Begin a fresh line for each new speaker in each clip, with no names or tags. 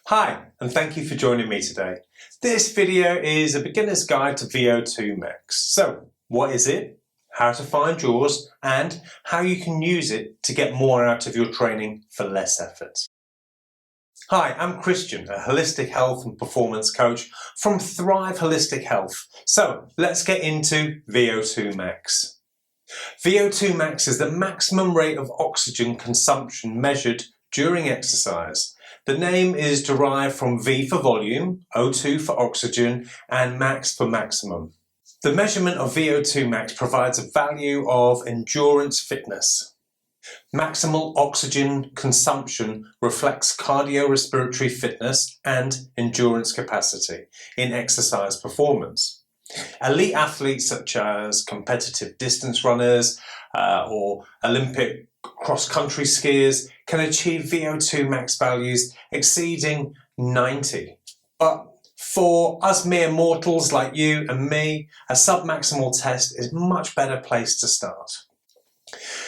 Hi, and thank you for joining me today. This video is a beginner's guide to VO2 Max. So, what is it, how to find yours, and how you can use it to get more out of your training for less effort. Hi, I'm Christian, a holistic health and performance coach from Thrive Holistic Health. So, let's get into VO2 Max. VO2 max is the maximum rate of oxygen consumption measured during exercise. The name is derived from V for volume, O2 for oxygen, and max for maximum. The measurement of VO2 max provides a value of endurance fitness. Maximal oxygen consumption reflects cardiorespiratory fitness and endurance capacity in exercise performance. Elite athletes such as competitive distance runners or Olympic cross-country skiers can achieve VO2 max values exceeding 90. But for us mere mortals like you and me, a submaximal test is a much better place to start.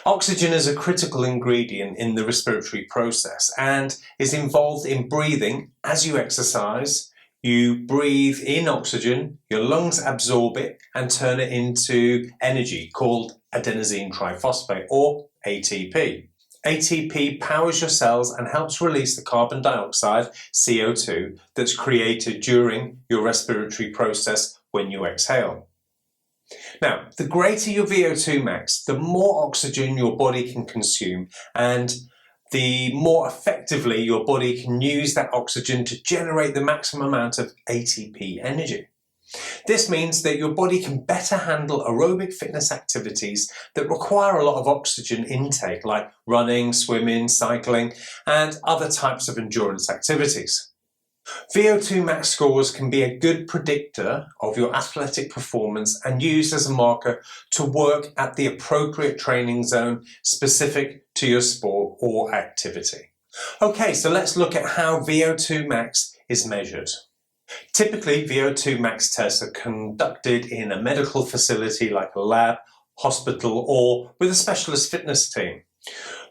Oxygen is a critical ingredient in the respiratory process and is involved in breathing as you exercise. You breathe in oxygen, your lungs absorb it and turn it into energy called adenosine triphosphate or ATP. ATP powers your cells and helps release the carbon dioxide, CO2, that's created during your respiratory process when you exhale. Now, the greater your VO2 max, the more oxygen your body can consume and the more effectively your body can use that oxygen to generate the maximum amount of ATP energy. This means that your body can better handle aerobic fitness activities that require a lot of oxygen intake, like running, swimming, cycling, and other types of endurance activities. VO2 max scores can be a good predictor of your athletic performance and used as a marker to work at the appropriate training zone specific to your sport or activity. Okay, so let's look at how VO2 max is measured. Typically, VO2 max tests are conducted in a medical facility like a lab, hospital, or with a specialist fitness team.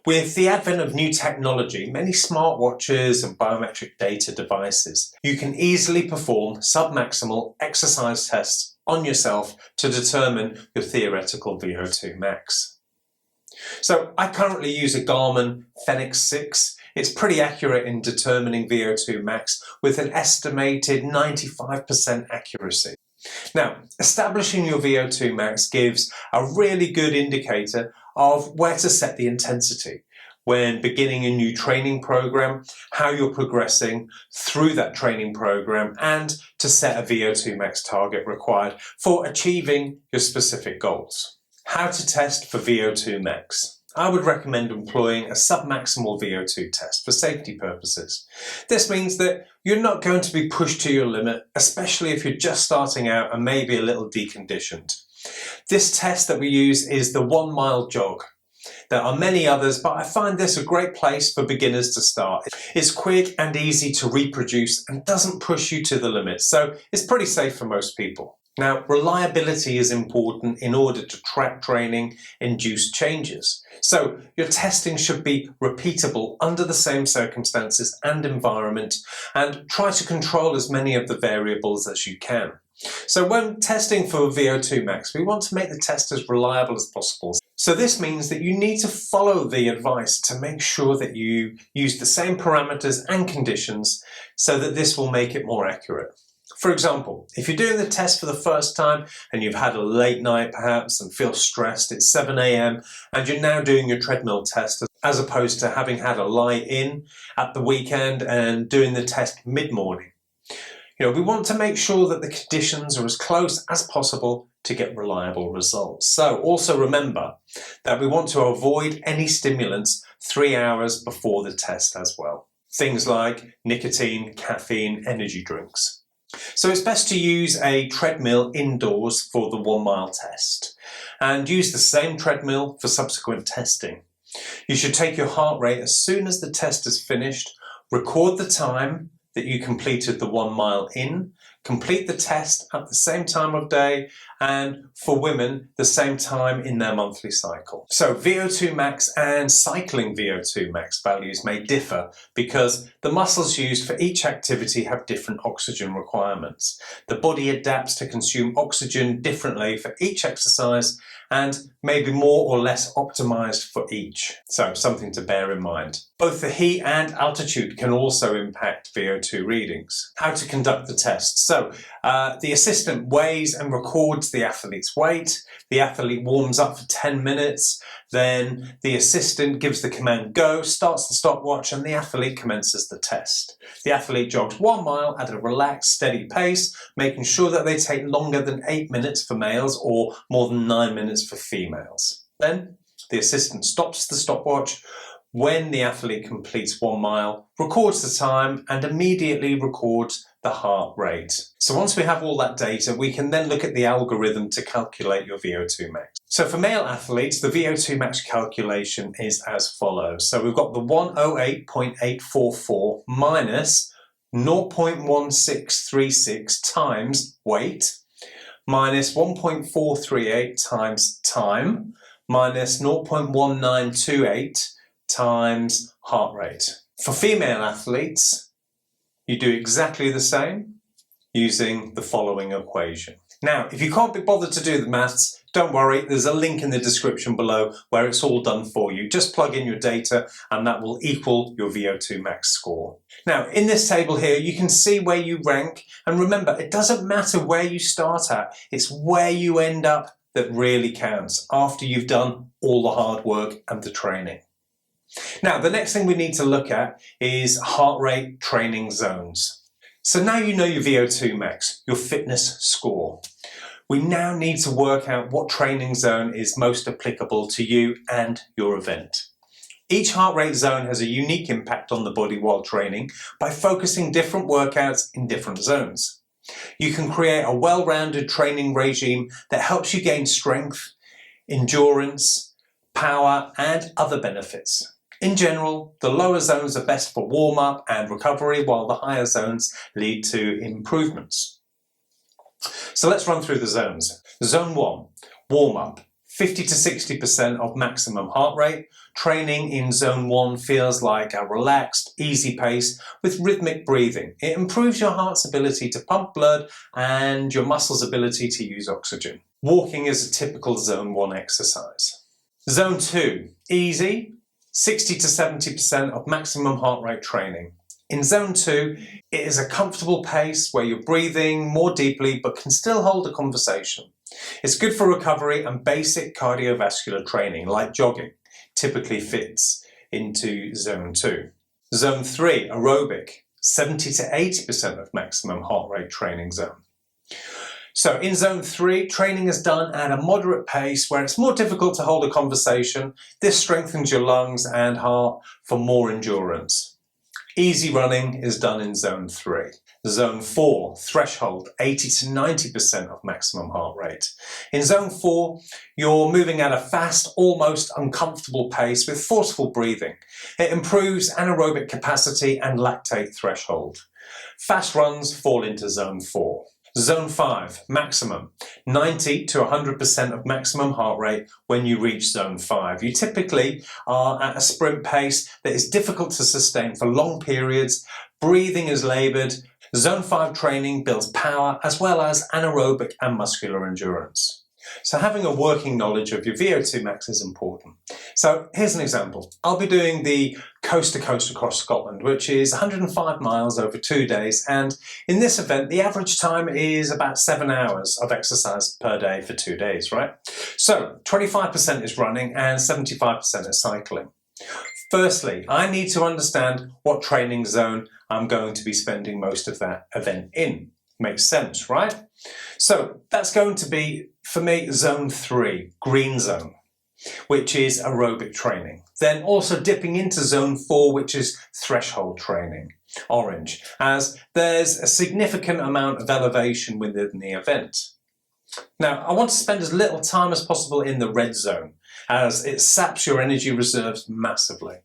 With the advent of new technology, many smartwatches and biometric data devices, you can easily perform submaximal exercise tests on yourself to determine your theoretical VO2 max. So I currently use a Garmin Fenix 6. It's pretty accurate in determining VO2 max with an estimated 95% accuracy. Now, establishing your VO2 max gives a really good indicator of where to set the intensity when beginning a new training program, how you're progressing through that training program, and to set a VO2 max target required for achieving your specific goals. How to test for VO2 max. I would recommend employing a submaximal VO2 test for safety purposes. This means that you're not going to be pushed to your limit, especially if you're just starting out and maybe a little deconditioned. This test that we use is the 1 mile jog. There are many others, but I find this a great place for beginners to start. It's quick and easy to reproduce and doesn't push you to the limit, so it's pretty safe for most people. Now, reliability is important in order to track training-induced changes. So your testing should be repeatable under the same circumstances and environment, and try to control as many of the variables as you can. So when testing for VO2 max, we want to make the test as reliable as possible. So this means that you need to follow the advice to make sure that you use the same parameters and conditions so that this will make it more accurate. For example, if you're doing the test for the first time and you've had a late night perhaps and feel stressed, it's 7 a.m. and you're now doing your treadmill test as opposed to having had a lie in at the weekend and doing the test mid-morning. We want to make sure that the conditions are as close as possible to get reliable results. So also remember that we want to avoid any stimulants 3 hours before the test as well. Things like nicotine, caffeine, energy drinks. So it's best to use a treadmill indoors for the 1 mile test and use the same treadmill for subsequent testing. You should take your heart rate as soon as the test is finished, record the time that you completed the 1 mile in, complete the test at the same time of day, and for women, the same time in their monthly cycle. So VO2 max and cycling VO2 max values may differ because the muscles used for each activity have different oxygen requirements. The body adapts to consume oxygen differently for each exercise and may be more or less optimized for each. So something to bear in mind. Both the heat and altitude can also impact VO2 readings. How to conduct the test. So the assistant weighs and records the athlete's weight. The athlete warms up for 10 minutes. Then the assistant gives the command go, starts the stopwatch, and the athlete commences the test. The athlete jogs 1 mile at a relaxed, steady pace, making sure that they take longer than 8 minutes for males or more than 9 minutes for females. Then the assistant stops the stopwatch when the athlete completes 1 mile, records the time, and immediately records the heart rate. So once we have all that data, we can then look at the algorithm to calculate your VO2 max. So for male athletes, the VO2 max calculation is as follows. So we've got the 108.844 minus 0.1636 times weight, minus 1.438 times time, minus 0.1928 times heart rate. For female athletes, you do exactly the same using the following equation. Now, if you can't be bothered to do the maths, don't worry, there's a link in the description below where it's all done for you. Just plug in your data and that will equal your VO2 max score. Now, in this table here, you can see where you rank, and remember, it doesn't matter where you start at, it's where you end up that really counts after you've done all the hard work and the training. Now, the next thing we need to look at is heart rate training zones. So now you know your VO2 max, your fitness score. We now need to work out what training zone is most applicable to you and your event. Each heart rate zone has a unique impact on the body while training by focusing different workouts in different zones. You can create a well-rounded training regime that helps you gain strength, endurance, power, and other benefits. In general, the lower zones are best for warm-up and recovery, while the higher zones lead to improvements. So let's run through the zones. Zone 1, warm-up, 50 to 60% of maximum heart rate. Training in Zone 1 feels like a relaxed, easy pace with rhythmic breathing. It improves your heart's ability to pump blood and your muscles' ability to use oxygen. Walking is a typical Zone 1 exercise. Zone 2, easy, 60 to 70% of maximum heart rate training. In Zone 2, it is a comfortable pace where you're breathing more deeply but can still hold a conversation. It's good for recovery, and basic cardiovascular training like jogging typically fits into Zone 2. Zone 3, aerobic, 70 to 80% of maximum heart rate training zone. So in Zone 3, training is done at a moderate pace where it's more difficult to hold a conversation. This strengthens your lungs and heart for more endurance. Easy running is done in Zone 3. Zone 4, threshold, 80 to 90% of maximum heart rate. In Zone 4, you're moving at a fast, almost uncomfortable pace with forceful breathing. It improves anaerobic capacity and lactate threshold. Fast runs fall into Zone 4. Zone 5, maximum, 90 to 100% of maximum heart rate when you reach Zone 5. You typically are at a sprint pace that is difficult to sustain for long periods. Breathing is laboured. Zone 5 training builds power as well as anaerobic and muscular endurance. So having a working knowledge of your VO2 max is important. So here's an example. I'll be doing the coast to coast across Scotland, which is 105 miles over 2 days. And in this event, the average time is about 7 hours of exercise per day for 2 days, right? So 25% is running and 75% is cycling. Firstly, I need to understand what training zone I'm going to be spending most of that event in. Makes sense, right? So that's going to be, for me, Zone 3, green zone, which is aerobic training. Then also dipping into Zone 4, which is threshold training, orange, as there's a significant amount of elevation within the event. Now, I want to spend as little time as possible in the red zone, as it saps your energy reserves massively.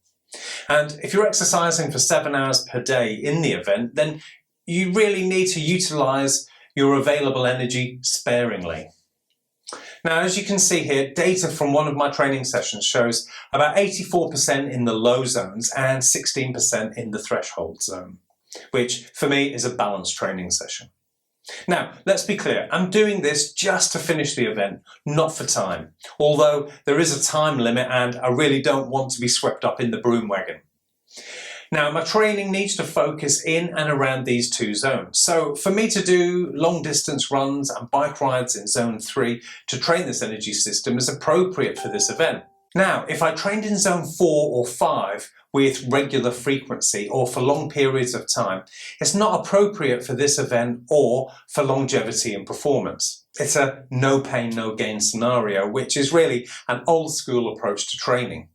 And if you're exercising for 7 hours per day in the event, then you really need to utilise your available energy sparingly. Now, as you can see here, data from one of my training sessions shows about 84% in the low zones and 16% in the threshold zone, which for me is a balanced training session. Now, let's be clear, I'm doing this just to finish the event, not for time, although there is a time limit and I really don't want to be swept up in the broom wagon. Now, my training needs to focus in and around these two zones. So for me to do long distance runs and bike rides in zone 3 to train this energy system is appropriate for this event. Now, if I trained in zone 4 or 5 with regular frequency or for long periods of time, it's not appropriate for this event or for longevity and performance. It's a no pain, no gain scenario, which is really an old school approach to training.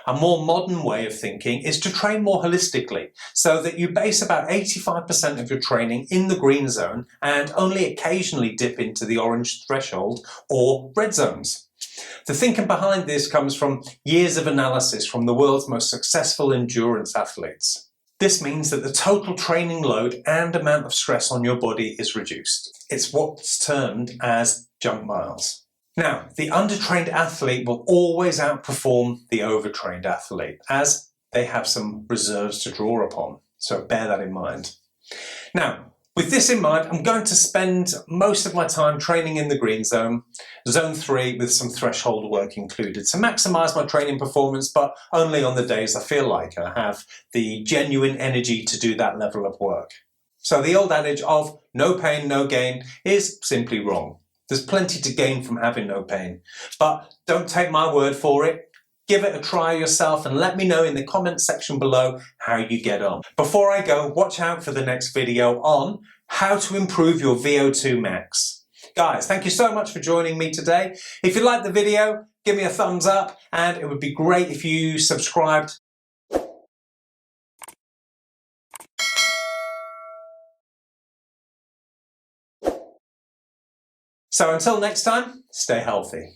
A more modern way of thinking is to train more holistically, so that you base about 85% of your training in the green zone and only occasionally dip into the orange threshold or red zones. The thinking behind this comes from years of analysis from the world's most successful endurance athletes. This means that the total training load and amount of stress on your body is reduced. It's what's termed as jump miles. Now, the undertrained athlete will always outperform the overtrained athlete, as they have some reserves to draw upon. So bear that in mind. Now, with this in mind, I'm going to spend most of my time training in the green zone, zone 3 with some threshold work included, to maximise my training performance, but only on the days I feel like I have the genuine energy to do that level of work. So the old adage of no pain, no gain is simply wrong. There's plenty to gain from having no pain, but don't take my word for it. Give it a try yourself and let me know in the comments section below how you get on. Before I go, watch out for the next video on how to improve your VO2 max. Guys, thank you so much for joining me today. If you liked the video, give me a thumbs up and it would be great if you subscribed. So until next time, stay healthy.